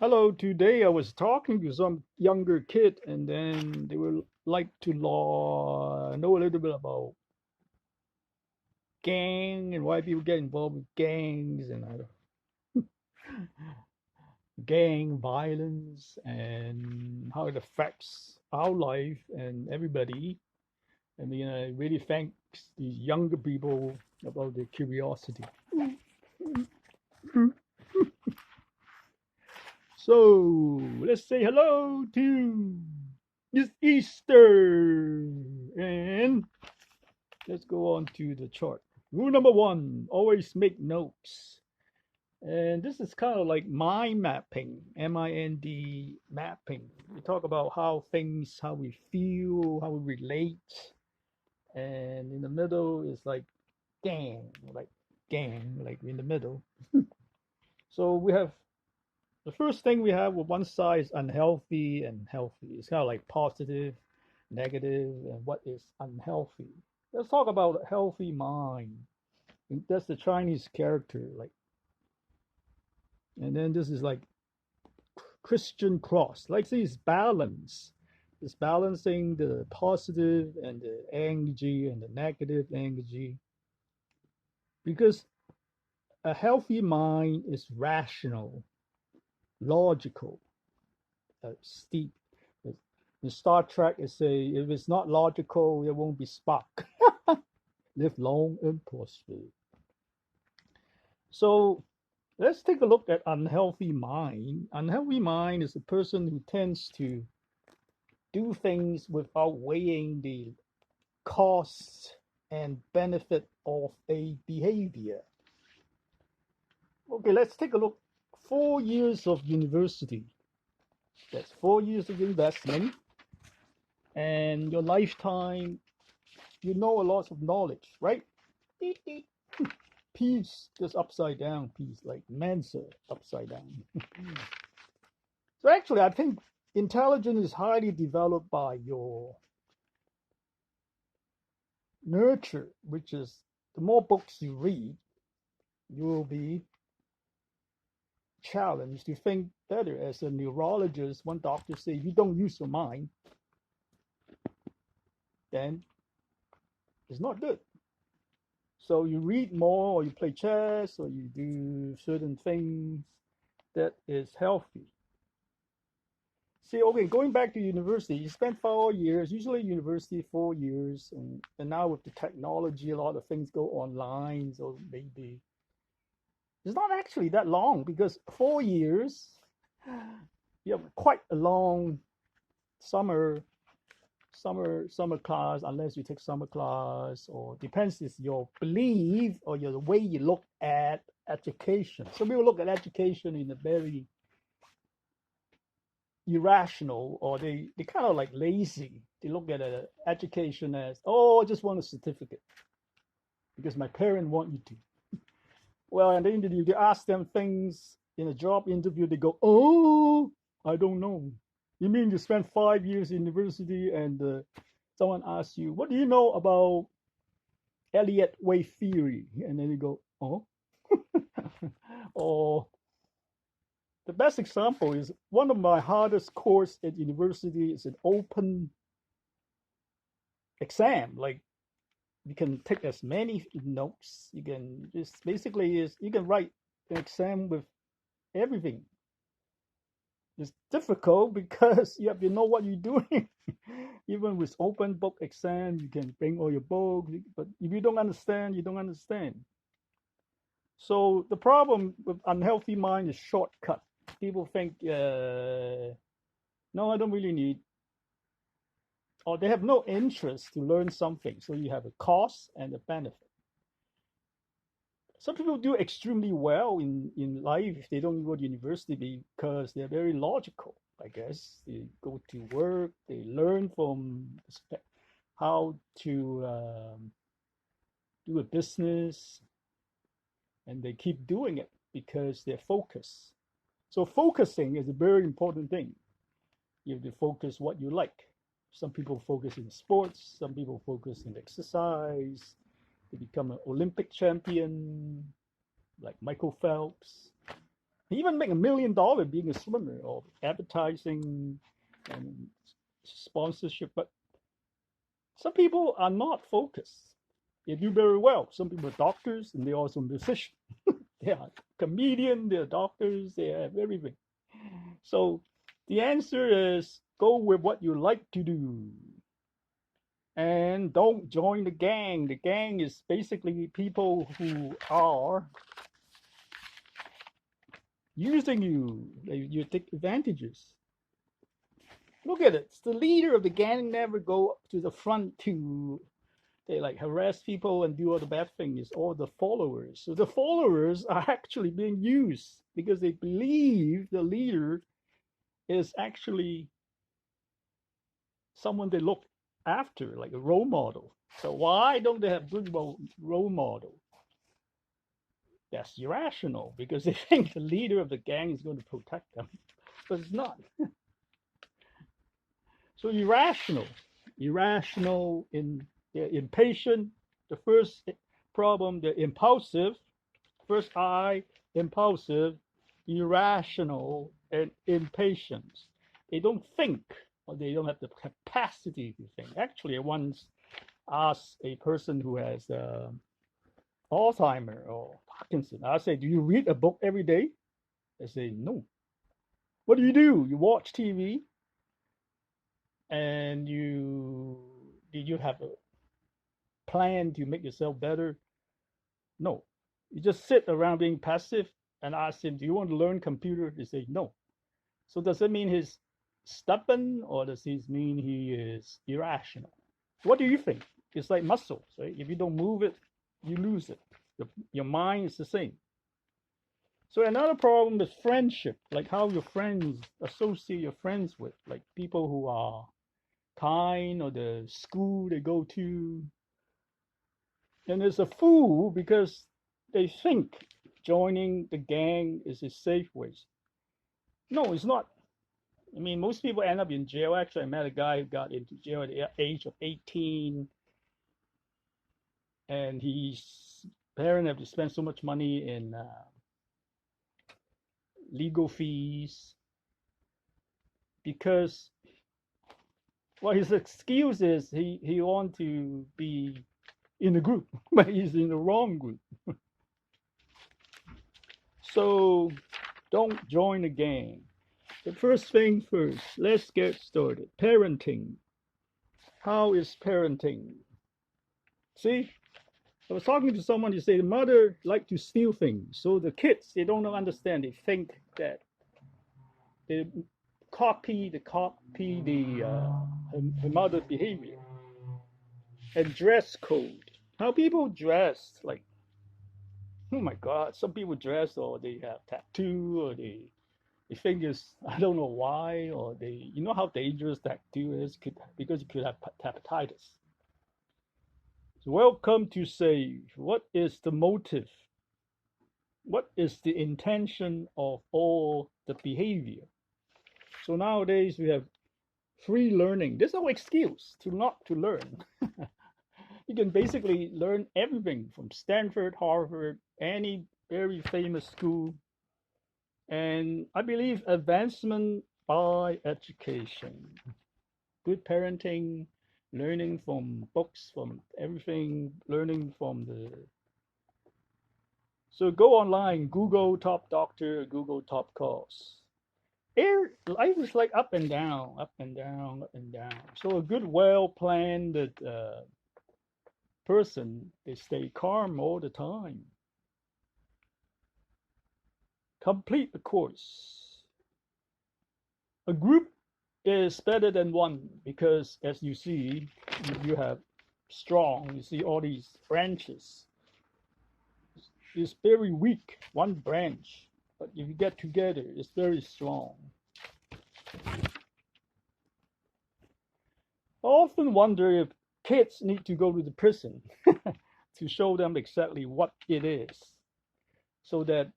Hello, today I was talking to some younger kid and then they were like to know a little bit about gang and why people get involved with gangs and gang violence and how it affects our life and everybody. I mean, I really thank these younger people about their curiosity. So let's say hello to this Easter and let's go on to the chart. Rule number one, always make notes. And this is kind of like mind mapping, MIND mapping. We talk about how things, how we feel, how we relate. And in the middle is like gang, like in the middle. So we have the first thing we have with one side is unhealthy and healthy. It's kind of like positive, negative, and what is unhealthy. Let's talk about a healthy mind. That's the Chinese character, like, and then this is like Christian cross. Like this balance. It's balancing the positive and the energy and the negative energy. Because a healthy mind is rational, logical, steep. In Star Trek, it say if it's not logical, it won't be Spock. Live long and prosper. So let's take a look at unhealthy mind. Unhealthy mind is a person who tends to do things without weighing the cost and benefit of a behavior. Okay, let's take a look. 4 years of university. That's 4 years of investment. And your lifetime, you know a lot of knowledge, right? Peace, just upside down, peace, like Mensa, upside down. So actually, I think intelligence is highly developed by your nurture, which is the more books you read, you will be challenged to think better. As a neurologist, one doctor said, if you don't use your mind, then it's not good. So you read more, or you play chess, or you do certain things that is healthy. See, okay, going back to university, you spend 4 years, usually university 4 years, and now with the technology, a lot of things go online, so maybe it's not actually that long because 4 years, you have quite a long summer class, unless you take summer class, or depends is your belief or your the way you look at education. Some people look at education in a very irrational, or they kind of like lazy. They look at education as, oh, I just want a certificate because my parent want you to. Well, and then you ask them things in a job interview, they go, oh, I don't know. You mean you spent 5 years in university and someone asks you, what do you know about Elliott wave theory? And then you go, oh. Or the best example is one of my hardest course at university is an open exam. Like you can take as many notes. You can just basically is you can write an exam with everything. It's difficult because you have to know what you're doing. Even with open book exam, you can bring all your books, but if you don't understand, you don't understand. So the problem with unhealthy mind is shortcut. People think, no, I don't really need, or they have no interest to learn something. So you have a cost and a benefit. Some people do extremely well in life if they don't go to university because they're very logical, I guess. They go to work, they learn from how to do a business, and they keep doing it because they're focused. So focusing is a very important thing. You have to focus what you like. Some people focus in sports, some people focus in exercise. They become an Olympic champion, like Michael Phelps. He even make $1 million being a swimmer or advertising and sponsorship. But some people are not focused. They do very well. Some people are doctors and they're also musicians. They are comedians, they're doctors, they have everything. So the answer is go with what you like to do. And don't join the gang. The gang is basically people who are using you. You take advantages. Look at it. The leader of the gang never go to the front to they like harass people and do all the bad things. It's all the followers. So the followers are actually being used because they believe the leader is actually someone they look after, like a role model. So why don't they have good role model? That's irrational because they think the leader of the gang is going to protect them, but it's not. So irrational, they're impatient. The first problem, they're impulsive. First I, impulsive, irrational, and impatient. They don't think, or they don't have the capacity to think. Actually, I once asked a person who has Alzheimer or Parkinson, I say, do you read a book every day? They say, no. What do? You watch TV, and did you have a plan to make yourself better? No. You just sit around being passive and ask him, do you want to learn computer? They say, no. So does that mean he's stubborn or does it mean he is irrational? What do you think? It's like muscles, right? If you don't move it, you lose it. Your mind is the same. So another problem is friendship, like how your friends associate your friends with, like people who are kind or the school they go to. And there's a fool because they think joining the gang is a safe way. No, it's not. I mean, most people end up in jail. Actually, I met a guy who got into jail at the age of 18, and his parents have to spend so much money in legal fees because, well, his excuse is he wants to be in a group, but he's in the wrong group. So don't join a gang. The first thing first, let's get started. Parenting. How is parenting? See, I was talking to someone who said the mother like to steal things. So the kids, they don't understand. They think that they copy her mother's behavior. And dress code. How people dress, like, oh my God, some people dress or they have tattoo or they think it's, I don't know why, or you know how dangerous tattoo is because you could have hepatitis. So welcome to say, what is the motive? What is the intention of all the behavior? So nowadays we have free learning. There's no excuse to not to learn. You can basically learn everything from Stanford, Harvard, any very famous school. And I believe advancement by education, good parenting, learning from books, from everything, learning from the. So go online, Google Top Doctor, Google Top Course. Life is like up and down, up and down, up and down. So a good, well-planned person, they stay calm all the time. Complete the course. A group is better than one because, as you see, you have strong. You see all these branches. It's very weak, one branch, but if you get together, it's very strong. I often wonder if kids need to go to the prison to show them exactly what it is, so that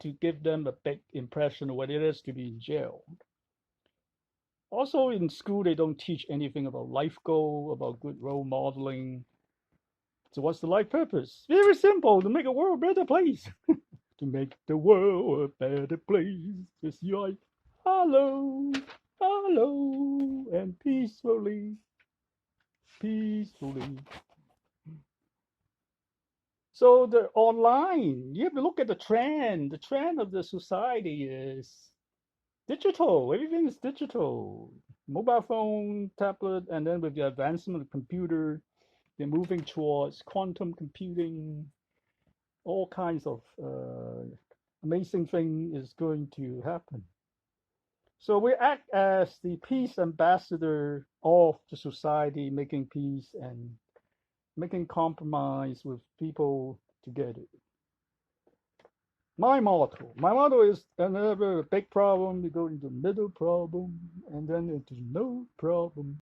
to give them a big impression of what it is to be in jail. Also in school, they don't teach anything about life goal, about good role modeling. So what's the life purpose? Very simple, to make a world a better place. to make the world a better place. Just like hello, hello, and peacefully, peacefully. So the online, you have to look at the trend. The trend of the society is digital. Everything is digital. Mobile phone, tablet, and then with the advancement of computer, they're moving towards quantum computing. All kinds of amazing thing is going to happen. So we act as the peace ambassador of the society, making peace and making compromise with people together. My motto is whenever a big problem, you go into middle problem and then into no problem.